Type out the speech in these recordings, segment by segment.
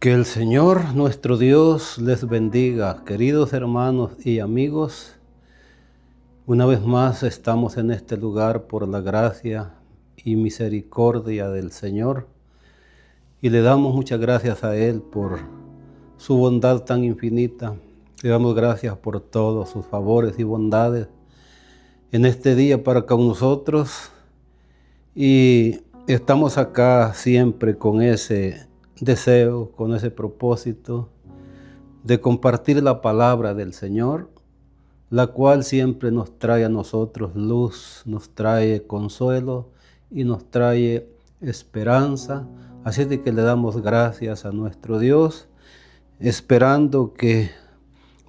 Que el Señor nuestro Dios les bendiga, queridos hermanos y amigos. Una vez más estamos en este lugar por la gracia y misericordia del Señor y le damos muchas gracias a Él por su bondad tan infinita. Le damos gracias por todos sus favores y bondades en este día para con nosotros, y estamos acá siempre con ese deseo, con ese propósito de compartir la palabra del Señor, la cual siempre nos trae a nosotros luz, nos trae consuelo y nos trae esperanza. Así de que le damos gracias a nuestro Dios, esperando que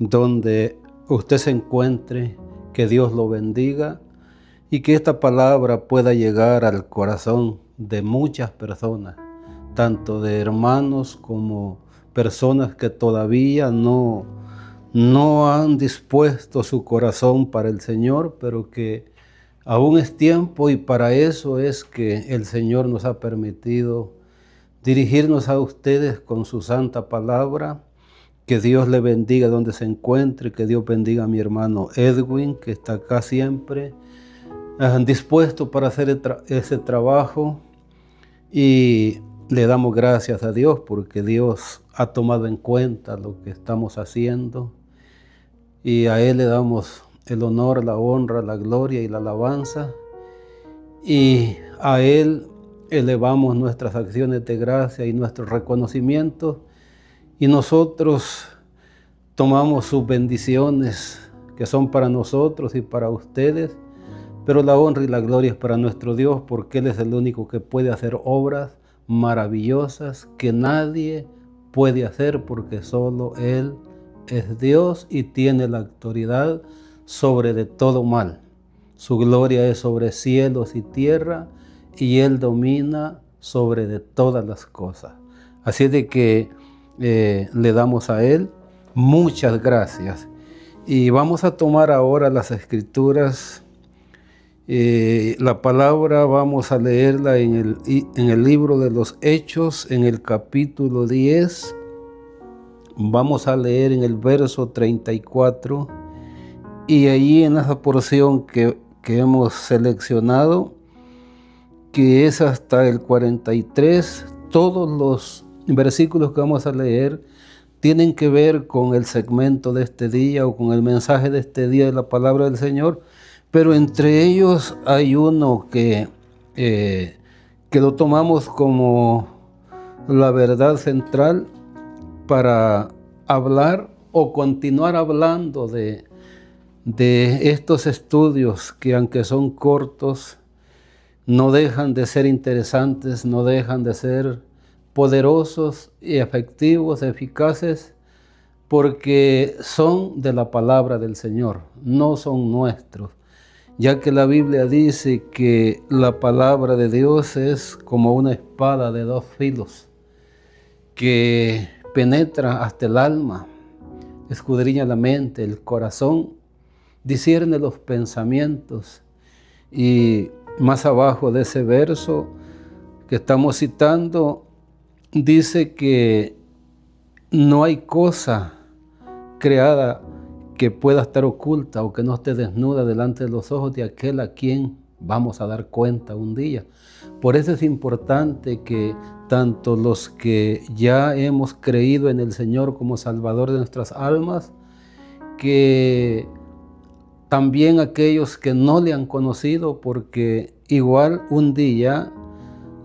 donde usted se encuentre, que Dios lo bendiga y que esta palabra pueda llegar al corazón de muchas personas, tanto de hermanos como personas que todavía no han dispuesto su corazón para el Señor, pero que aún es tiempo, y para eso es que el Señor nos ha permitido dirigirnos a ustedes con su santa palabra. Que Dios le bendiga donde se encuentre, que Dios bendiga a mi hermano Edwin, que está acá siempre dispuesto para hacer ese trabajo, y le damos gracias a Dios porque Dios ha tomado en cuenta lo que estamos haciendo, y a Él le damos el honor, la honra, la gloria y la alabanza, y a Él elevamos nuestras acciones de gracia y nuestros reconocimientos, y nosotros tomamos sus bendiciones que son para nosotros y para ustedes, pero la honra y la gloria es para nuestro Dios, porque Él es el único que puede hacer obras maravillosas que nadie puede hacer, porque solo Él es Dios y tiene la autoridad sobre de todo mal. Su gloria es sobre cielos y tierra, y Él domina sobre de todas las cosas. Así de que le damos a Él muchas gracias. Y vamos a tomar ahora las Escrituras. La palabra vamos a leerla en el libro de los Hechos, en el capítulo 10. Vamos a leer en el verso 34, y allí en esa porción que hemos seleccionado, que es hasta el 43, todos los versículos que vamos a leer tienen que ver con el segmento de este día o con el mensaje de este día de la palabra del Señor, pero entre ellos hay uno que lo tomamos como la verdad central para hablar o continuar hablando de estos estudios que, aunque son cortos, no dejan de ser interesantes, no dejan de ser poderosos y efectivos, eficaces, porque son de la palabra del Señor, no son nuestros, ya que la Biblia dice que la palabra de Dios es como una espada de dos filos, que penetra hasta el alma, escudriña la mente, el corazón, discierne los pensamientos. Y más abajo de ese verso que estamos citando, dice que no hay cosa creada que pueda estar oculta o que no esté desnuda delante de los ojos de aquel a quien vamos a dar cuenta un día. Por eso es importante que tanto los que ya hemos creído en el Señor como Salvador de nuestras almas, que también aquellos que no le han conocido, porque igual un día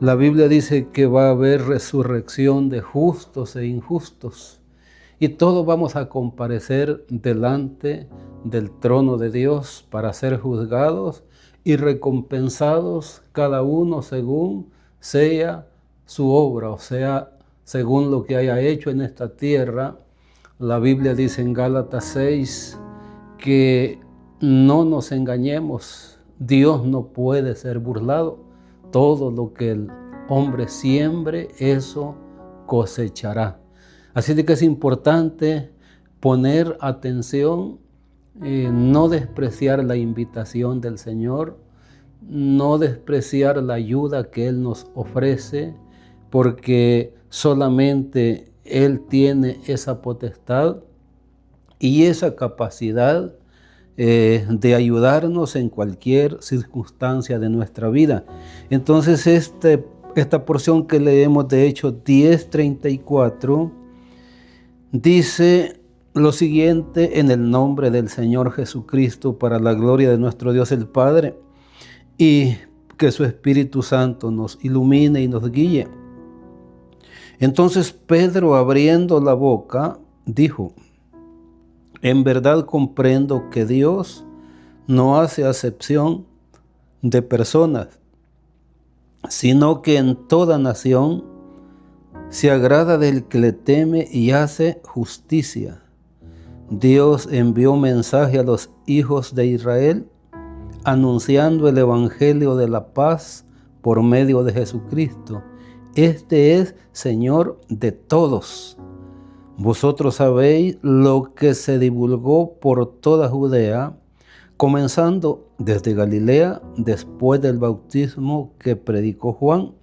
la Biblia dice que va a haber resurrección de justos e injustos, y todos vamos a comparecer delante del trono de Dios para ser juzgados y recompensados cada uno según sea su obra, o sea, según lo que haya hecho en esta tierra. La Biblia dice en Gálatas 6 que no nos engañemos, Dios no puede ser burlado. Todo lo que el hombre siembre, eso cosechará. Así de que es importante poner atención, no despreciar la invitación del Señor, no despreciar la ayuda que Él nos ofrece, porque solamente Él tiene esa potestad y esa capacidad de ayudarnos en cualquier circunstancia de nuestra vida. Entonces esta porción que leemos de Hechos 10:34 dice lo siguiente: en el nombre del Señor Jesucristo, para la gloria de nuestro Dios el Padre, y que su Espíritu Santo nos ilumine y nos guíe. Entonces Pedro, abriendo la boca, dijo: en verdad comprendo que Dios no hace acepción de personas, sino que en toda nación se agrada del que le teme y hace justicia. Dios envió mensaje a los hijos de Israel, anunciando el evangelio de la paz por medio de Jesucristo. Este es Señor de todos. Vosotros sabéis lo que se divulgó por toda Judea, comenzando desde Galilea, después del bautismo que predicó Juan,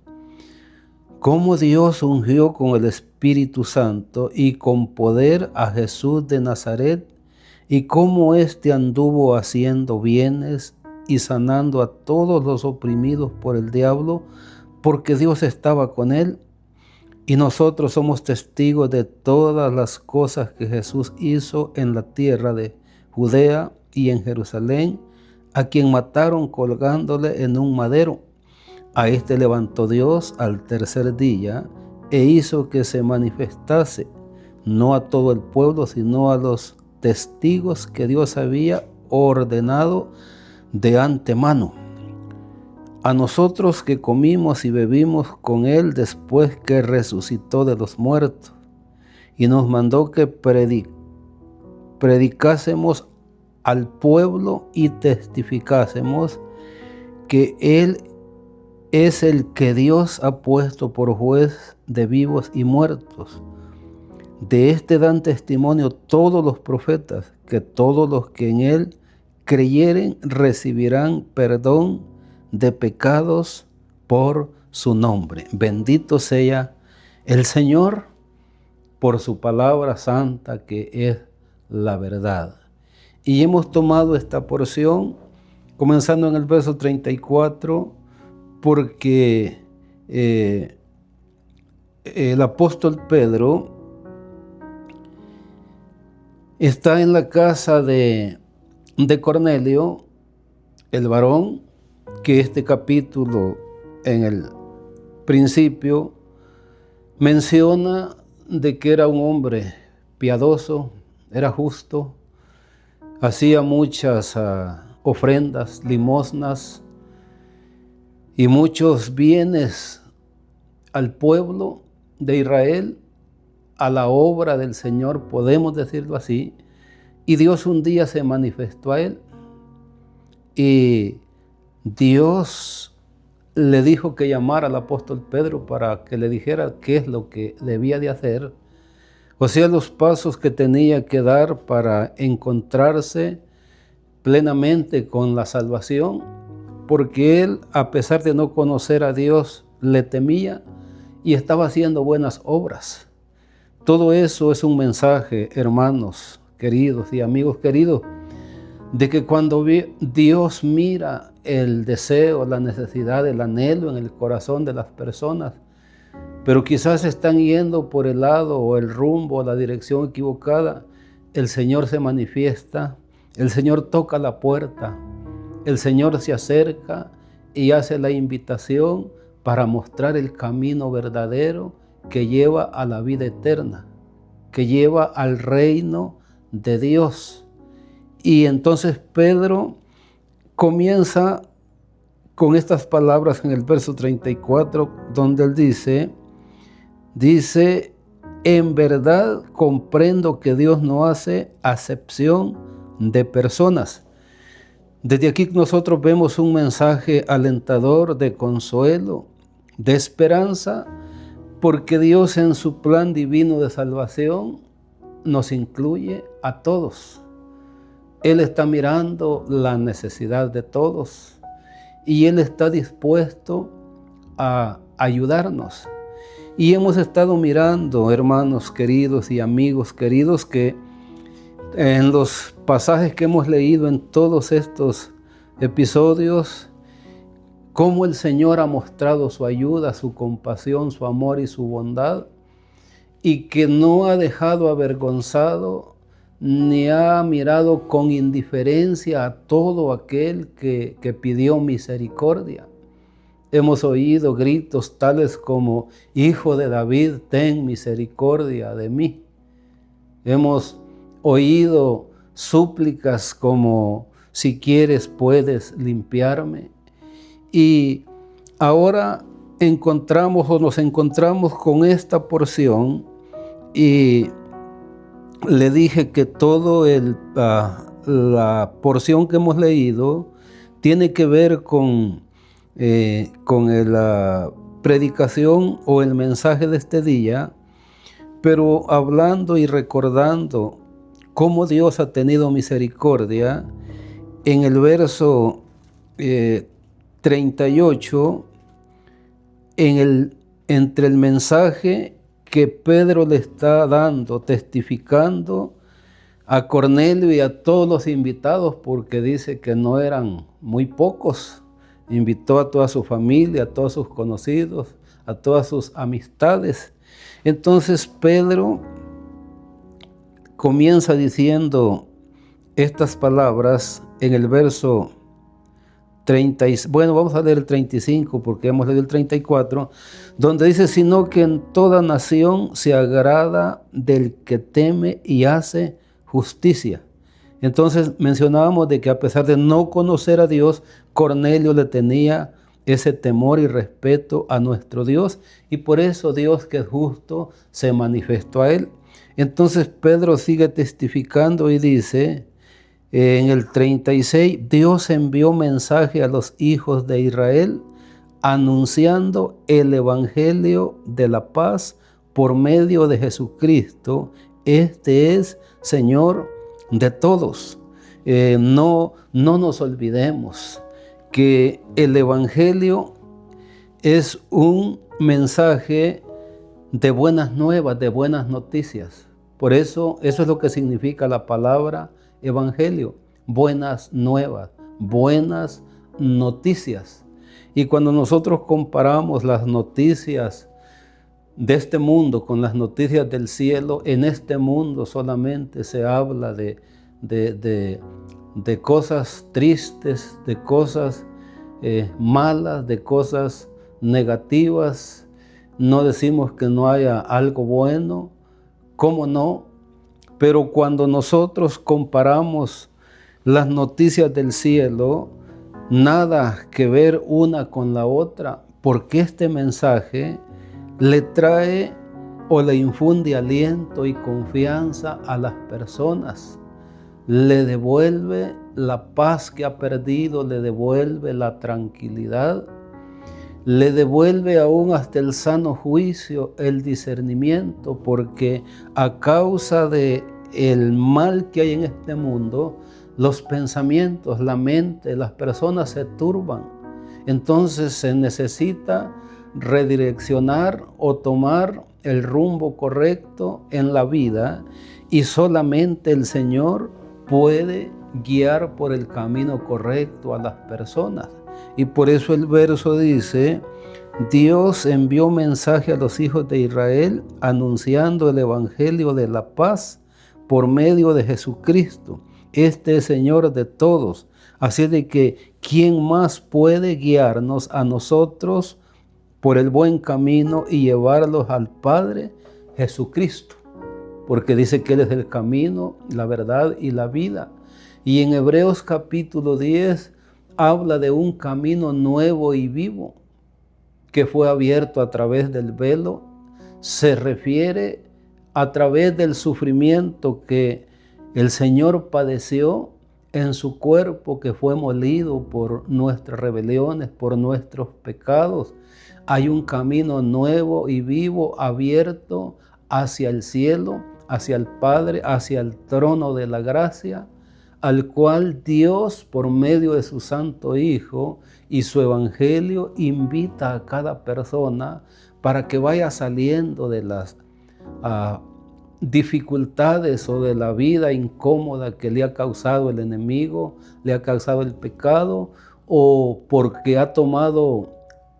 cómo Dios ungió con el Espíritu Santo y con poder a Jesús de Nazaret, y cómo éste anduvo haciendo bienes y sanando a todos los oprimidos por el diablo, porque Dios estaba con él. Y nosotros somos testigos de todas las cosas que Jesús hizo en la tierra de Judea y en Jerusalén, a quien mataron colgándole en un madero. A este levantó Dios al tercer día e hizo que se manifestase, no a todo el pueblo, sino a los testigos que Dios había ordenado de antemano. A nosotros que comimos y bebimos con él después que resucitó de los muertos, y nos mandó que predicásemos al pueblo y testificásemos que él es el que Dios ha puesto por juez de vivos y muertos. De este dan testimonio todos los profetas, que todos los que en él creyeren recibirán perdón de pecados por su nombre. Bendito sea el Señor por su palabra santa, que es la verdad. Y hemos tomado esta porción comenzando en el verso 34, porque el apóstol Pedro está en la casa de Cornelio, el varón que este capítulo en el principio menciona de que era un hombre piadoso, era justo, hacía muchas ofrendas, limosnas y muchos bienes al pueblo de Israel, a la obra del Señor, podemos decirlo así. Y Dios un día se manifestó a él y Dios le dijo que llamara al apóstol Pedro para que le dijera qué es lo que debía de hacer, o sea, los pasos que tenía que dar para encontrarse plenamente con la salvación, porque él, a pesar de no conocer a Dios, le temía y estaba haciendo buenas obras. Todo eso es un mensaje, hermanos queridos y amigos queridos, de que cuando Dios mira el deseo, la necesidad, el anhelo en el corazón de las personas, pero quizás están yendo por el lado o el rumbo o la dirección equivocada, el Señor se manifiesta, el Señor toca la puerta, el Señor se acerca y hace la invitación para mostrar el camino verdadero que lleva a la vida eterna, que lleva al reino de Dios. Y entonces Pedro comienza con estas palabras en el verso 34, donde él dice, en verdad comprendo que Dios no hace acepción de personas. Desde aquí nosotros vemos un mensaje alentador de consuelo, de esperanza, porque Dios en su plan divino de salvación nos incluye a todos. Él está mirando la necesidad de todos y Él está dispuesto a ayudarnos. Y hemos estado mirando, hermanos queridos y amigos queridos, que en los pasajes que hemos leído en todos estos episodios, cómo el Señor ha mostrado su ayuda, su compasión, su amor y su bondad, y que no ha dejado avergonzado ni ha mirado con indiferencia a todo aquel que pidió misericordia. Hemos oído gritos tales como: Hijo de David, ten misericordia de mí. Hemos oído súplicas como: si quieres puedes limpiarme. Y ahora nos encontramos con esta porción, y le dije que la porción que hemos leído tiene que ver con la predicación o el mensaje de este día, pero hablando y recordando cómo Dios ha tenido misericordia. En el verso 38, entre el mensaje que Pedro le está dando, testificando a Cornelio y a todos los invitados, porque dice que no eran muy pocos. Invitó a toda su familia, a todos sus conocidos, a todas sus amistades. Entonces Pedro comienza diciendo estas palabras en el verso 30, bueno, vamos a leer el 35 porque hemos leído el 34, donde dice: sino que en toda nación se agrada del que teme y hace justicia. Entonces mencionábamos de que a pesar de no conocer a Dios, Cornelio le tenía ese temor y respeto a nuestro Dios, y por eso Dios, que es justo, se manifestó a él. Entonces Pedro sigue testificando y dice en el 36: Dios envió mensaje a los hijos de Israel anunciando el evangelio de la paz por medio de Jesucristo. Este es Señor de todos. No nos olvidemos que el evangelio es un mensaje de buenas nuevas, de buenas noticias. Por eso es lo que significa la palabra evangelio: buenas nuevas, buenas noticias. Y cuando nosotros comparamos las noticias de este mundo con las noticias del cielo, en este mundo solamente se habla de cosas tristes, de cosas malas, de cosas negativas. No decimos que no haya algo bueno, ¿cómo no? Pero cuando nosotros comparamos las noticias del cielo, nada que ver una con la otra, porque este mensaje le trae o le infunde aliento y confianza a las personas. Le devuelve la paz que ha perdido, le devuelve la tranquilidad, le devuelve aún hasta el sano juicio, el discernimiento, porque a causa de el mal que hay en este mundo, los pensamientos, la mente, las personas se turban. Entonces se necesita redireccionar o tomar el rumbo correcto en la vida, y solamente el Señor puede guiar por el camino correcto a las personas. Y por eso el verso dice: Dios envió mensaje a los hijos de Israel anunciando el evangelio de la paz por medio de Jesucristo. Este es Señor de todos. Así de que, ¿quién más puede guiarnos a nosotros por el buen camino y llevarlos al Padre? Jesucristo. Porque dice que Él es el camino, la verdad y la vida. Y en Hebreos capítulo 10 habla de un camino nuevo y vivo que fue abierto a través del velo. Se refiere a través del sufrimiento que el Señor padeció en su cuerpo, que fue molido por nuestras rebeliones, por nuestros pecados. Hay un camino nuevo y vivo abierto hacia el cielo, hacia el Padre, hacia el trono de la gracia, al cual Dios, por medio de su Santo Hijo y su Evangelio, invita a cada persona para que vaya saliendo de las dificultades o de la vida incómoda que le ha causado el enemigo, le ha causado el pecado, o porque ha tomado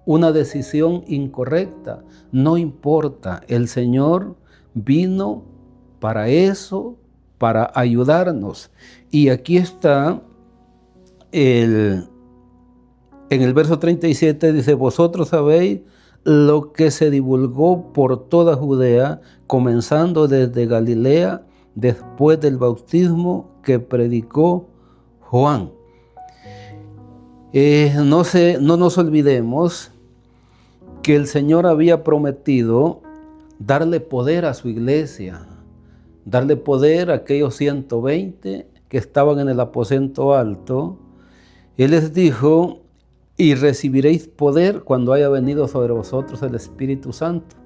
una decisión incorrecta. No importa, el Señor vino para eso, para ayudarnos. Y aquí está en el verso 37, dice: vosotros sabéis lo que se divulgó por toda Judea, comenzando desde Galilea, después del bautismo que predicó Juan. No nos olvidemos que el Señor había prometido darle poder a su iglesia, darle poder a aquellos 120 que estaban en el aposento alto. Él les dijo: y recibiréis poder cuando haya venido sobre vosotros el Espíritu Santo,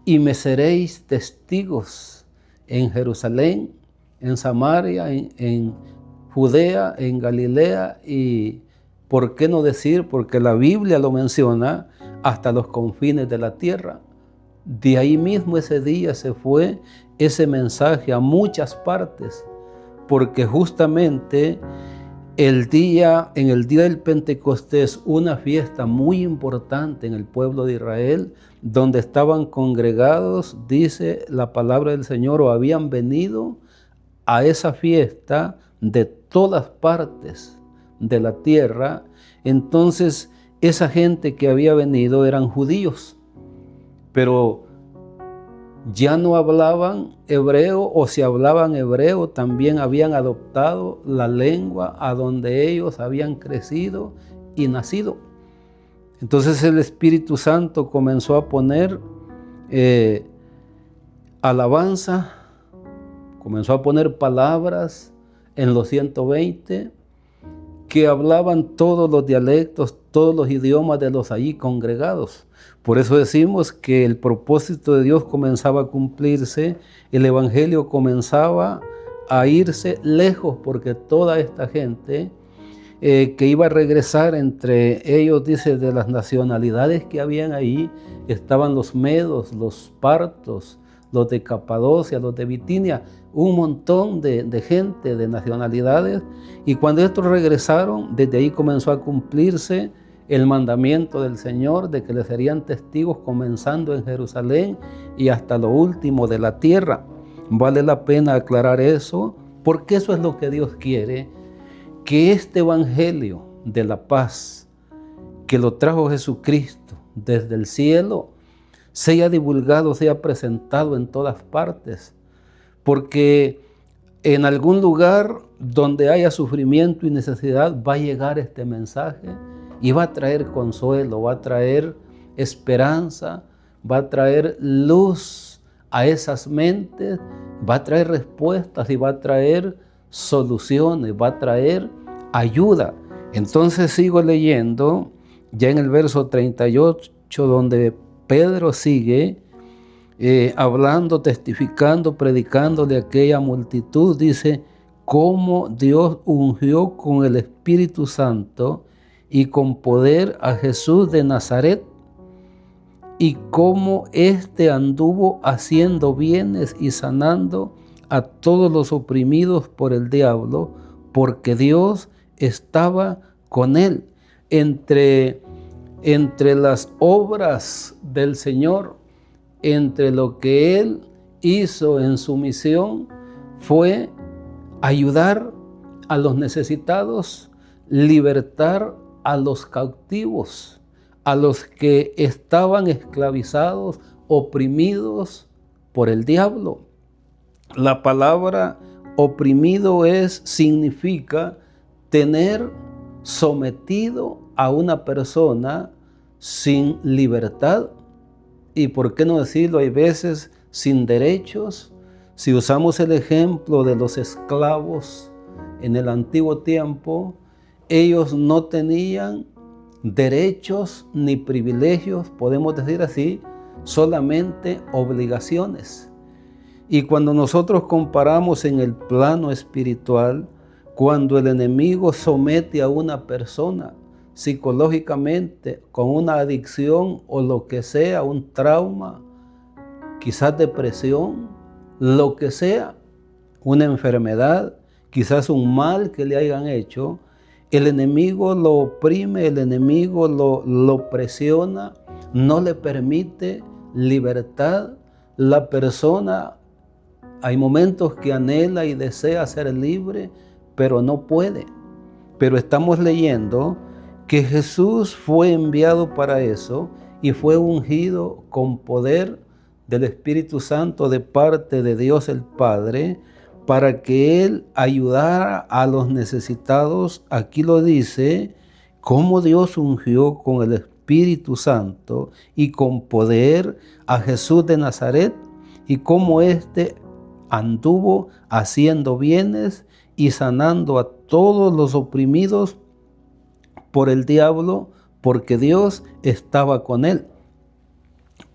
y me seréis testigos en Jerusalén, en Samaria, en Judea, en Galilea, y ¿por qué no decir? Porque la Biblia lo menciona, hasta los confines de la tierra. De ahí mismo ese día se fue ese mensaje a muchas partes, porque justamente en el día del Pentecostés, una fiesta muy importante en el pueblo de Israel, donde estaban congregados, dice la palabra del Señor, o habían venido a esa fiesta de todas partes de la tierra. Entonces, esa gente que había venido eran judíos, pero ya no hablaban hebreo, o si hablaban hebreo también habían adoptado la lengua a donde ellos habían crecido y nacido. Entonces el Espíritu Santo comenzó a poner alabanza, comenzó a poner palabras en los 120 que hablaban todos los dialectos, todos los idiomas de los allí congregados. Por eso decimos que el propósito de Dios comenzaba a cumplirse, el evangelio comenzaba a irse lejos, porque toda esta gente que iba a regresar, entre ellos, dice, de las nacionalidades que habían ahí, estaban los medos, los partos, los de Capadocia, los de Bitinia, un montón de gente, de nacionalidades. Y cuando estos regresaron, desde ahí comenzó a cumplirse el mandamiento del Señor de que le serían testigos, comenzando en Jerusalén y hasta lo último de la tierra. Vale la pena aclarar eso, porque eso es lo que Dios quiere, que este evangelio de la paz, que lo trajo Jesucristo desde el cielo, sea divulgado, sea presentado en todas partes, porque en algún lugar donde haya sufrimiento y necesidad va a llegar este mensaje y va a traer consuelo, va a traer esperanza, va a traer luz a esas mentes, va a traer respuestas y va a traer soluciones, va a traer ayuda. Entonces sigo leyendo ya en el verso 38, donde Pedro sigue hablando, testificando, predicando de aquella multitud. Dice: cómo Dios ungió con el Espíritu Santo y con poder a Jesús de Nazaret, y cómo éste anduvo haciendo bienes y sanando a todos los oprimidos por el diablo, porque Dios estaba con él. Entre las obras del Señor, entre lo que Él hizo en su misión, fue ayudar a los necesitados, libertar a los cautivos, a los que estaban esclavizados, oprimidos por el diablo. La palabra oprimido significa tener sometido a una persona sin libertad, y por qué no decirlo, hay veces sin derechos. Si usamos el ejemplo de los esclavos en el antiguo tiempo, ellos no tenían derechos ni privilegios, podemos decir así, solamente obligaciones. Y cuando nosotros comparamos en el plano espiritual, cuando el enemigo somete a una persona psicológicamente con una adicción o lo que sea, un trauma, quizás depresión, lo que sea, una enfermedad, quizás un mal que le hayan hecho, el enemigo lo oprime, el enemigo lo presiona, no le permite libertad. La persona, hay momentos que anhela y desea ser libre, pero no puede. Pero estamos leyendo que Jesús fue enviado para eso y fue ungido con poder del Espíritu Santo de parte de Dios el Padre para que Él ayudara a los necesitados. Aquí lo dice, cómo Dios ungió con el Espíritu Santo y con poder a Jesús de Nazaret y cómo éste anduvo haciendo bienes y sanando a todos los oprimidos por el diablo, porque Dios estaba con él.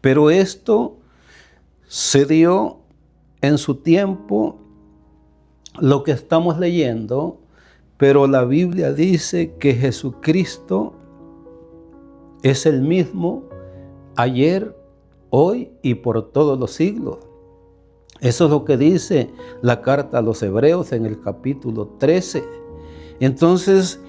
Pero esto se dio en su tiempo, lo que estamos leyendo, pero la Biblia dice que Jesucristo es el mismo ayer, hoy y por todos los siglos. Eso es lo que dice la carta a los Hebreos en el capítulo 13. Entonces,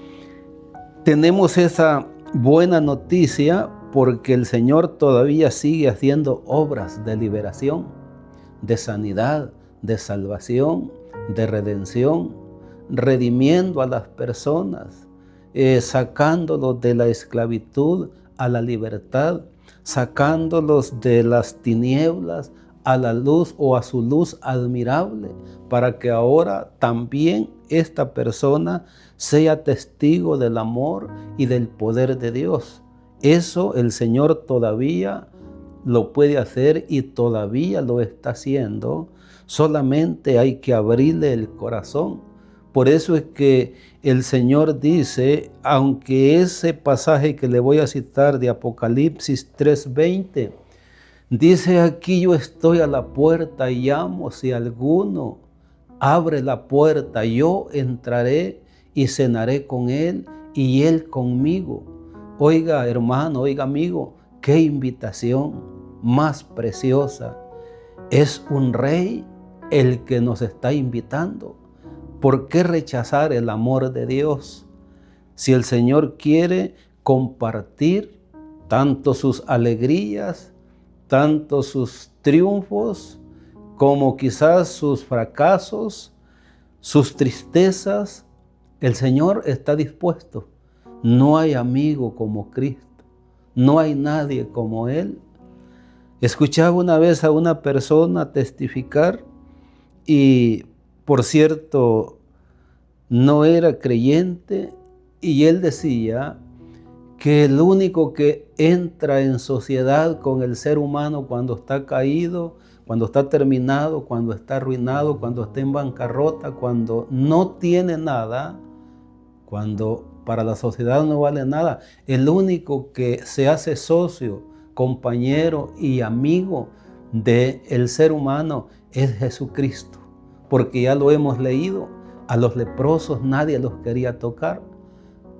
tenemos esa buena noticia porque el Señor todavía sigue haciendo obras de liberación, de sanidad, de salvación, de redención, redimiendo a las personas, sacándolos de la esclavitud a la libertad, sacándolos de las tinieblas a la luz o a su luz admirable, para que ahora también esta persona sea testigo del amor y del poder de Dios. Eso el Señor todavía lo puede hacer y todavía lo está haciendo. Solamente hay que abrirle el corazón. Por eso es que el Señor dice, aunque ese pasaje que le voy a citar de Apocalipsis 3:20, dice aquí, yo estoy a la puerta y llamo, si alguno abre la puerta, yo entraré y cenaré con él y él conmigo. Oiga, hermano, oiga, amigo, qué invitación más preciosa. Es un rey el que nos está invitando. ¿Por qué rechazar el amor de Dios? Si el Señor quiere compartir tanto sus alegrías, tanto sus triunfos, como quizás sus fracasos, sus tristezas, el Señor está dispuesto. No hay amigo como Cristo, no hay nadie como Él. Escuchaba una vez a una persona testificar y, por cierto, no era creyente, y él decía que el único que entra en sociedad con el ser humano cuando está caído, cuando está terminado, cuando está arruinado, cuando está en bancarrota, cuando no tiene nada, cuando para la sociedad no vale nada, el único que se hace socio, compañero y amigo del ser humano es Jesucristo, porque ya lo hemos leído, a los leprosos nadie los quería tocar,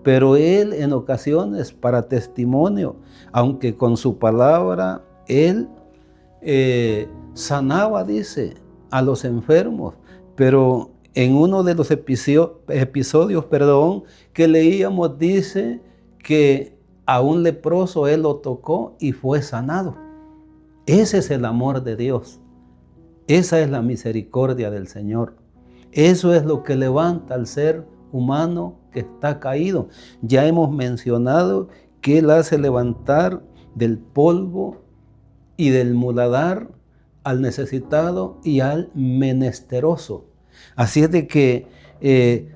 pero Él en ocasiones para testimonio, aunque con su palabra Él sanaba, dice, a los enfermos, pero en uno de los episodios que leíamos, dice que a un leproso Él lo tocó y fue sanado. Ese es el amor de Dios. Esa es la misericordia del Señor. Eso es lo que levanta al ser humano que está caído. Ya hemos mencionado que Él hace levantar del polvo y del muladar al necesitado y al menesteroso. Así es de que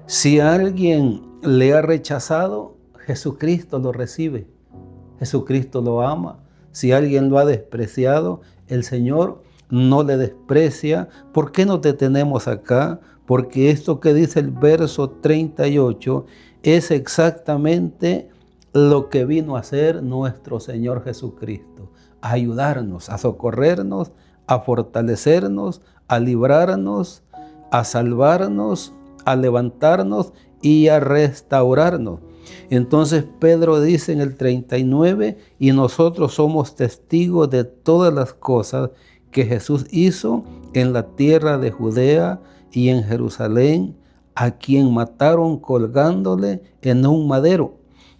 si alguien le ha rechazado, Jesucristo lo recibe. Jesucristo lo ama. Si alguien lo ha despreciado, el Señor no le desprecia. ¿Por qué nos detenemos acá? Porque esto que dice el verso 38 es exactamente lo que vino a hacer nuestro Señor Jesucristo. A ayudarnos, a socorrernos, a fortalecernos, a librarnos, a salvarnos, a levantarnos y a restaurarnos. Entonces Pedro dice en el 39, y nosotros somos testigos de todas las cosas que Jesús hizo en la tierra de Judea y en Jerusalén, a quien mataron colgándole en un madero.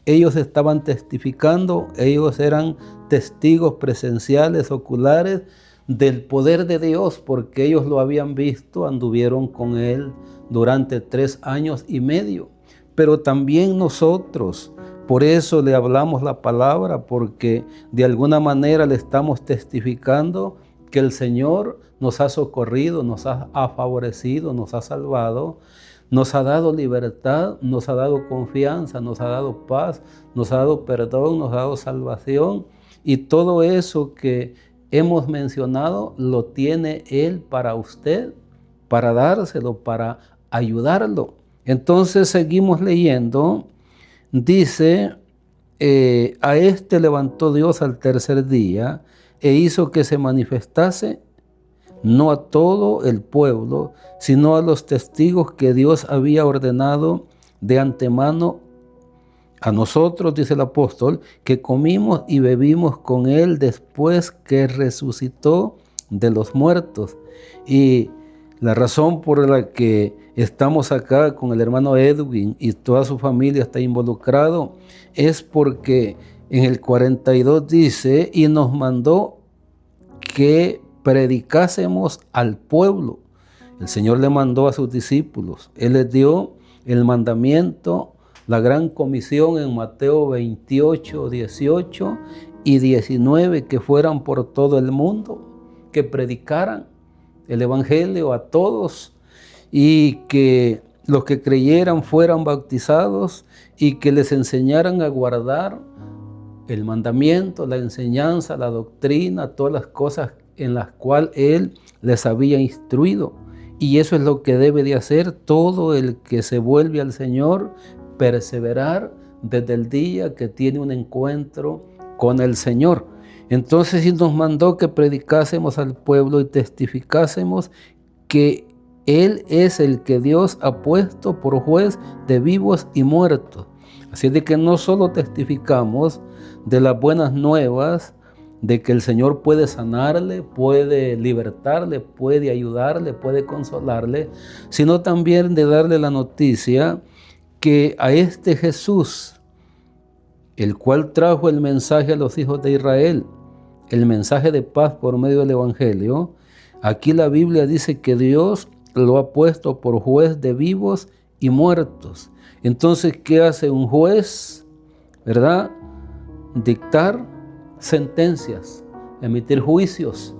Ellos estaban testificando, ellos eran testigos presenciales, oculares, del poder de Dios, porque ellos lo habían visto, anduvieron con Él durante 3 años y medio. Pero también nosotros, por eso le hablamos la palabra, porque de alguna manera le estamos testificando que el Señor nos ha socorrido, nos ha favorecido, nos ha salvado, nos ha dado libertad, nos ha dado confianza, nos ha dado paz, nos ha dado perdón, nos ha dado salvación, y todo eso que hemos mencionado lo tiene Él para usted, para dárselo, para ayudarlo. Entonces seguimos leyendo, dice, a este levantó Dios al tercer día e hizo que se manifestase no a todo el pueblo, sino a los testigos que Dios había ordenado de antemano. A nosotros, dice el apóstol, que comimos y bebimos con Él después que resucitó de los muertos. Y la razón por la que estamos acá con el hermano Edwin y toda su familia está involucrado es porque en el 42 dice, y nos mandó que predicásemos al pueblo. El Señor le mandó a sus discípulos. Él les dio el mandamiento, la gran comisión en Mateo 28, 18 y 19, que fueran por todo el mundo, que predicaran el evangelio a todos y que los que creyeran fueran bautizados y que les enseñaran a guardar el mandamiento, la enseñanza, la doctrina, todas las cosas en las cuales Él les había instruido. Y eso es lo que debe de hacer todo el que se vuelve al Señor, perseverar desde el día que tiene un encuentro con el Señor. Entonces Él nos mandó que predicásemos al pueblo y testificásemos que Él es el que Dios ha puesto por juez de vivos y muertos. Así de que no solo testificamos de las buenas nuevas, de que el Señor puede sanarle, puede libertarle, puede ayudarle, puede consolarle, sino también de darle la noticia que a este Jesús, el cual trajo el mensaje a los hijos de Israel, el mensaje de paz por medio del Evangelio, aquí la Biblia dice que Dios lo ha puesto por juez de vivos y muertos. Entonces, ¿qué hace un juez? ¿Verdad? Dictar sentencias, emitir juicios.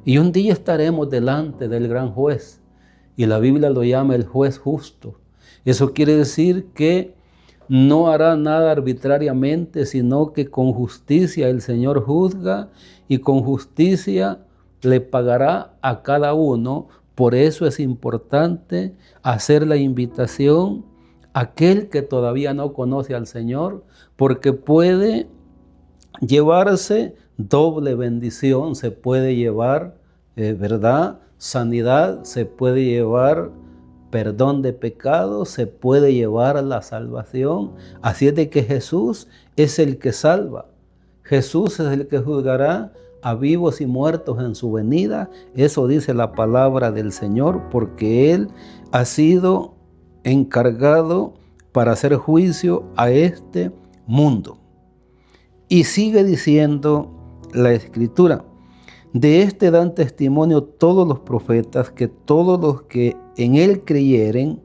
Y un día estaremos delante del gran juez. Y la Biblia lo llama el juez justo. Eso quiere decir que no hará nada arbitrariamente, sino que con justicia el Señor juzga y con justicia le pagará a cada uno. Por eso es importante hacer la invitación a aquel que todavía no conoce al Señor, porque puede llevarse doble bendición, se puede llevar, ¿verdad? Sanidad, se puede llevar perdón de pecados, se puede llevar la salvación. Así es de que Jesús es el que salva. Jesús es el que juzgará a vivos y muertos en su venida. Eso dice la palabra del Señor, porque Él ha sido encargado para hacer juicio a este mundo. Y sigue diciendo la Escritura, de este dan testimonio todos los profetas, que todos los que en Él creyeren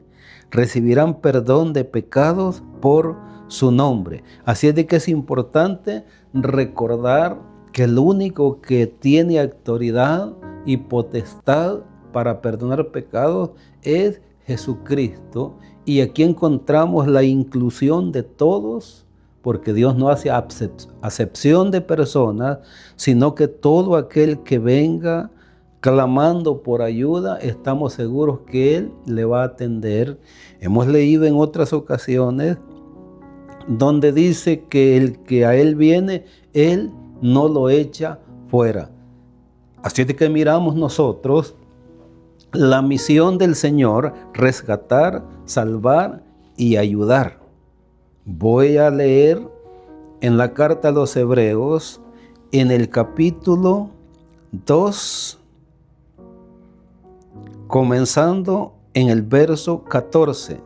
recibirán perdón de pecados por su nombre. Así es de que es importante recordar que el único que tiene autoridad y potestad para perdonar pecados es Jesucristo. Y aquí encontramos la inclusión de todos, porque Dios no hace acepción de personas, sino que todo aquel que venga clamando por ayuda, estamos seguros que Él le va a atender. Hemos leído en otras ocasiones donde dice que el que a Él viene, Él no lo echa fuera. Así es que miramos nosotros la misión del Señor: rescatar, salvar y ayudar. Voy a leer en la carta a los Hebreos, en el capítulo 2, comenzando en el verso 14.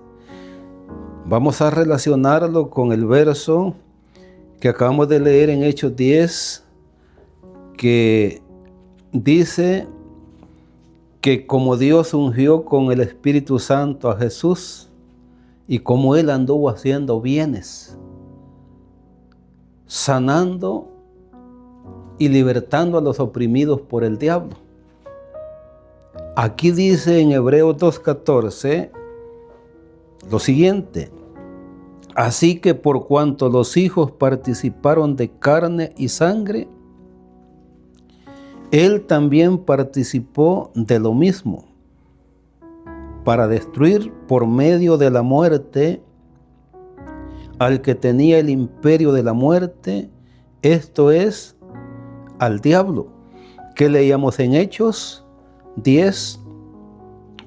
Vamos a relacionarlo con el verso que acabamos de leer en Hechos 10, que dice que como Dios ungió con el Espíritu Santo a Jesús y como Él anduvo haciendo bienes, sanando y libertando a los oprimidos por el diablo. Aquí dice en Hebreos 2:14 lo siguiente: así que por cuanto los hijos participaron de carne y sangre, Él también participó de lo mismo, para destruir por medio de la muerte al que tenía el imperio de la muerte, esto es, al diablo. ¿Qué leíamos en Hechos 10,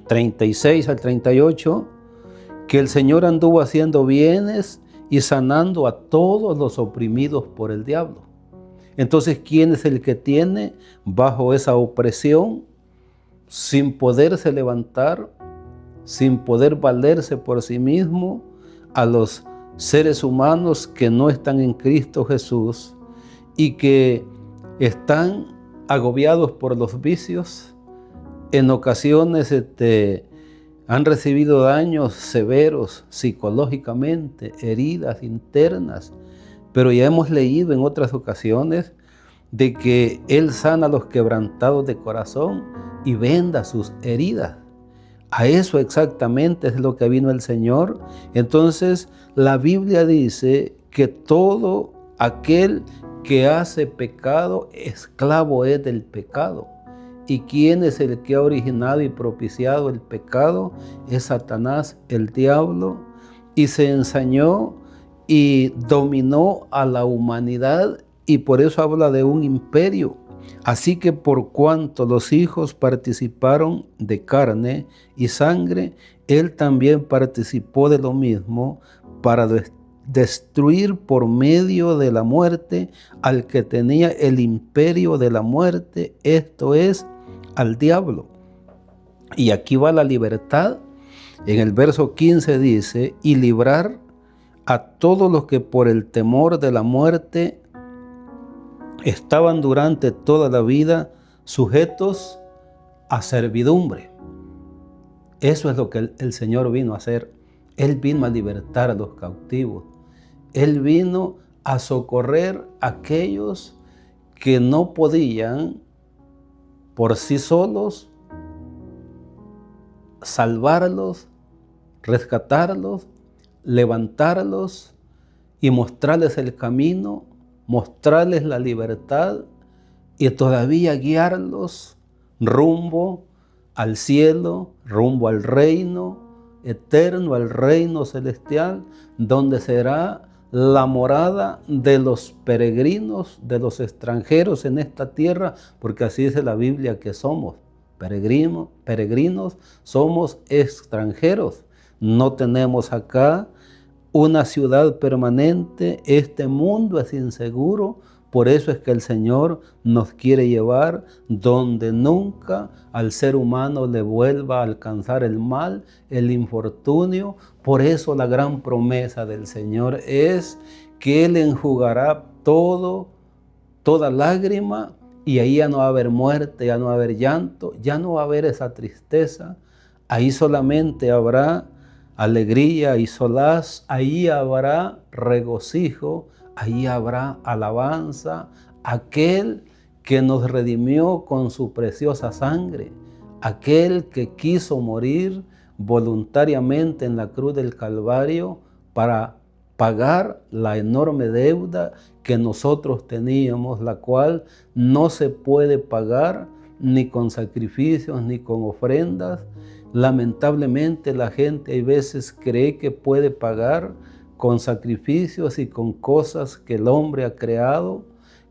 36 al 38? Que el Señor anduvo haciendo bienes y sanando a todos los oprimidos por el diablo. Entonces, ¿quién es el que tiene bajo esa opresión, sin poderse levantar, sin poder valerse por sí mismo, a los seres humanos que no están en Cristo Jesús y que están agobiados por los vicios? En ocasiones han recibido daños severos psicológicamente, heridas internas, pero ya hemos leído en otras ocasiones de que Él sana a los quebrantados de corazón y venda sus heridas. A eso exactamente es lo que vino el Señor. Entonces, la Biblia dice que todo aquel que hace pecado, esclavo es del pecado. ¿Y quién es el que ha originado y propiciado el pecado? Es Satanás, el diablo, y se ensañó y dominó a la humanidad, y por eso habla de un imperio. Así que por cuanto los hijos participaron de carne y sangre, Él también participó de lo mismo, para destruir por medio de la muerte al que tenía el imperio de la muerte, esto es, al diablo. Y aquí va la libertad. En el verso 15 dice: y librar a todos los que por el temor de la muerte estaban durante toda la vida sujetos a servidumbre. Eso es lo que el Señor vino a hacer. Él vino a libertar a los cautivos. Él vino a socorrer a aquellos que no podían por sí solos salvarlos, rescatarlos, levantarlos y mostrarles el camino, mostrarles la libertad y todavía guiarlos rumbo al cielo, rumbo al reino eterno, al reino celestial, donde será la morada de los peregrinos, de los extranjeros en esta tierra, porque así dice la Biblia que somos peregrinos, somos extranjeros. No tenemos acá una ciudad permanente, este mundo es inseguro, por eso es que el Señor nos quiere llevar donde nunca al ser humano le vuelva a alcanzar el mal, el infortunio. Por eso la gran promesa del Señor es que Él enjugará toda lágrima, y ahí ya no va a haber muerte, ya no va a haber llanto, ya no va a haber esa tristeza. Ahí solamente habrá alegría y solaz, ahí habrá regocijo, ahí habrá alabanza. Aquel que nos redimió con su preciosa sangre, aquel que quiso morir voluntariamente en la cruz del Calvario para pagar la enorme deuda que nosotros teníamos, la cual no se puede pagar ni con sacrificios ni con ofrendas. Lamentablemente la gente a veces cree que puede pagar con sacrificios y con cosas que el hombre ha creado,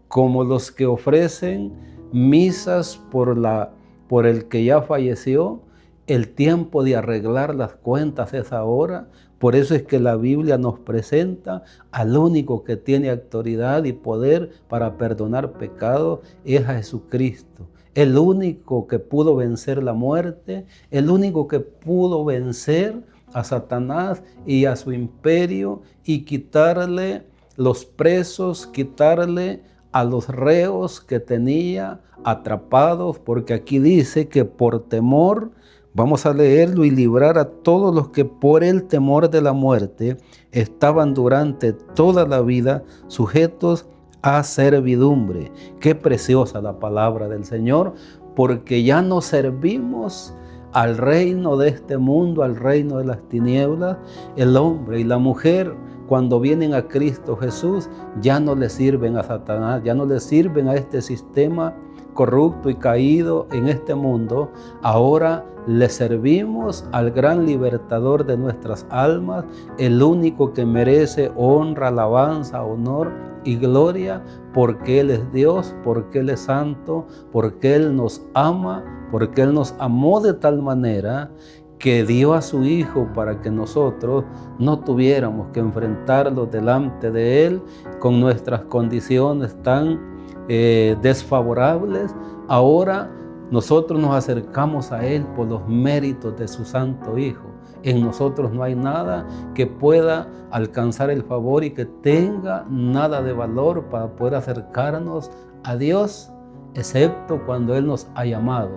como los que ofrecen misas por el que ya falleció. El tiempo de arreglar las cuentas es ahora, Por eso es que la Biblia nos presenta al único que tiene autoridad y poder para perdonar pecados, es a Jesucristo. El único que pudo vencer la muerte, el único que pudo vencer a Satanás y a su imperio y quitarle los presos, quitarle a los reos que tenía atrapados, porque aquí dice que por temor, vamos a leerlo, y librar a todos los que por el temor de la muerte estaban durante toda la vida sujetos a servidumbre. Qué preciosa la palabra del Señor, porque ya no servimos al reino de este mundo, al reino de las tinieblas. El hombre y la mujer, cuando vienen a Cristo Jesús, ya no le sirven a Satanás, ya no le sirven a este sistema corrupto y caído en este mundo. Ahora le servimos al gran libertador de nuestras almas, el único que merece honra, alabanza, honor y gloria, porque Él es Dios, porque Él es santo, porque Él nos ama, porque Él nos amó de tal manera que dio a su Hijo para que nosotros no tuviéramos que enfrentarlo delante de Él con nuestras condiciones tan desfavorables. Ahora nosotros nos acercamos a Él por los méritos de su Santo Hijo. En nosotros no hay nada que pueda alcanzar el favor y que tenga nada de valor para poder acercarnos a Dios, excepto cuando Él nos ha llamado.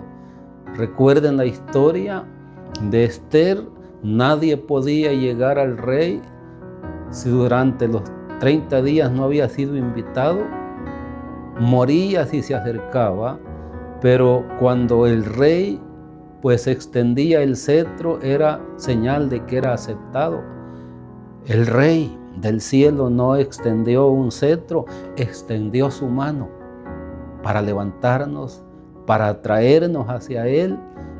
Recuerden la historia de Esther. Nadie podía llegar al rey si durante los 30 días no había sido invitado. Moría si se acercaba, pero cuando el rey pues extendía el cetro, era señal de que era aceptado. El rey del cielo no extendió un cetro, extendió su mano para levantarnos, para atraernos hacia Él,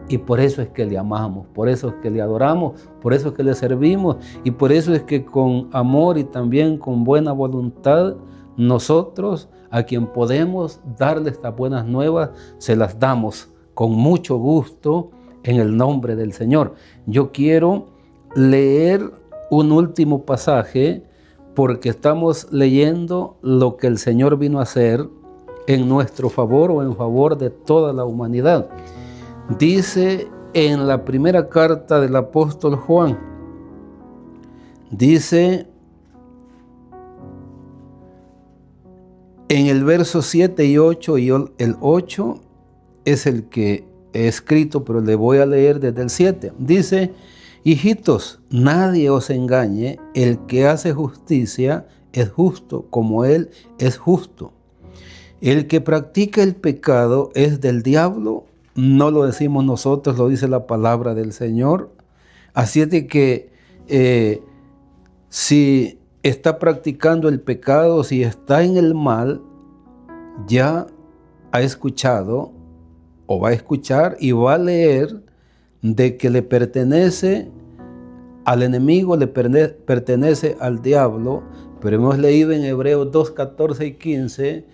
y por eso es que le amamos, por eso es que le adoramos, por eso es que le servimos, y por eso es que con amor y también con buena voluntad, nosotros a quien podemos darle estas buenas nuevas, se las damos con mucho gusto en el nombre del Señor. Yo quiero leer un último pasaje porque estamos leyendo lo que el Señor vino a hacer en nuestro favor o en favor de toda la humanidad. Dice en la primera carta del apóstol Juan, dice en el verso 7 y 8, y el 8 es el que he escrito, pero le voy a leer desde el 7. Dice: hijitos, nadie os engañe, el que hace justicia es justo, como Él es justo. El que practica el pecado es del diablo, no lo decimos nosotros, lo dice la palabra del Señor. Así es de que si está practicando el pecado, si está en el mal, ya ha escuchado o va a escuchar y va a leer de que le pertenece al enemigo, le pertenece al diablo. Pero hemos leído en Hebreos 2, 14 y 15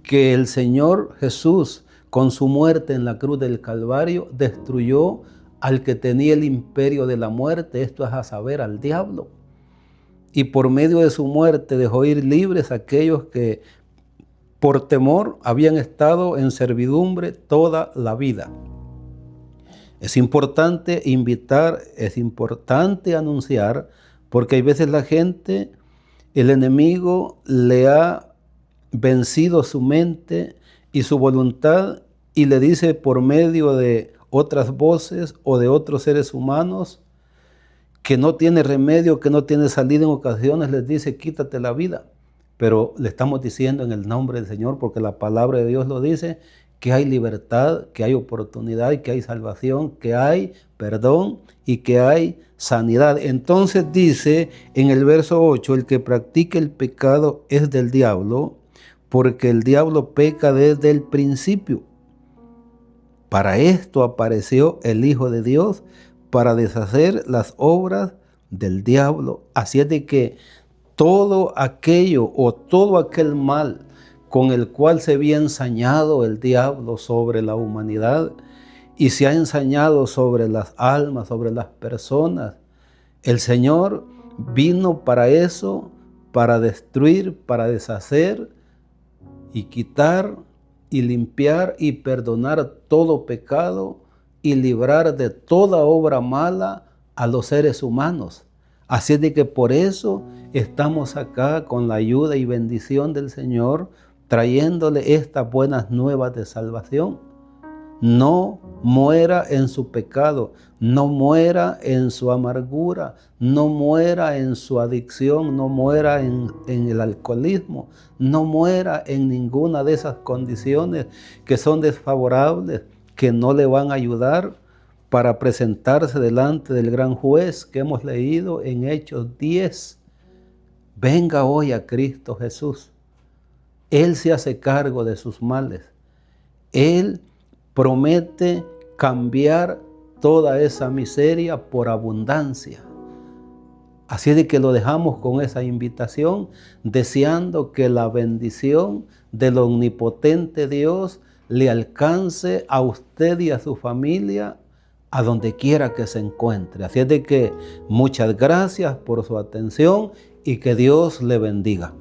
que el Señor Jesús, con su muerte en la cruz del Calvario, destruyó al que tenía el imperio de la muerte, esto es a saber, al diablo. Y por medio de su muerte dejó ir libres a aquellos que por temor habían estado en servidumbre toda la vida. Es importante invitar, es importante anunciar, porque hay veces la gente, el enemigo le ha vencido su mente y su voluntad y le dice por medio de otras voces o de otros seres humanos que no tiene remedio, que no tiene salida. En ocasiones les dice: quítate la vida. Pero le estamos diciendo en el nombre del Señor, porque la palabra de Dios lo dice, que hay libertad, que hay oportunidad, que hay salvación, que hay perdón y que hay sanidad. Entonces dice en el verso 8, el que practica el pecado es del diablo, porque el diablo peca desde el principio. Para esto apareció el Hijo de Dios, para deshacer las obras del diablo. Así es de que todo aquello o todo aquel mal con el cual se había ensañado el diablo sobre la humanidad y se ha ensañado sobre las almas, sobre las personas, el Señor vino para eso, para destruir, para deshacer y quitar y limpiar y perdonar todo pecado y librar de toda obra mala a los seres humanos. Así es de que por eso estamos acá con la ayuda y bendición del Señor, trayéndole estas buenas nuevas de salvación. No muera en su pecado, no muera en su amargura, no muera en su adicción, no muera en el alcoholismo, no muera en ninguna de esas condiciones que son desfavorables, que no le van a ayudar para presentarse delante del gran juez que hemos leído en Hechos 10. Venga hoy a Cristo Jesús. Él se hace cargo de sus males. Él promete cambiar toda esa miseria por abundancia. Así de que lo dejamos con esa invitación, deseando que la bendición del omnipotente Dios le alcance a usted y a su familia a donde quiera que se encuentre. Así es de que muchas gracias por su atención y que Dios le bendiga.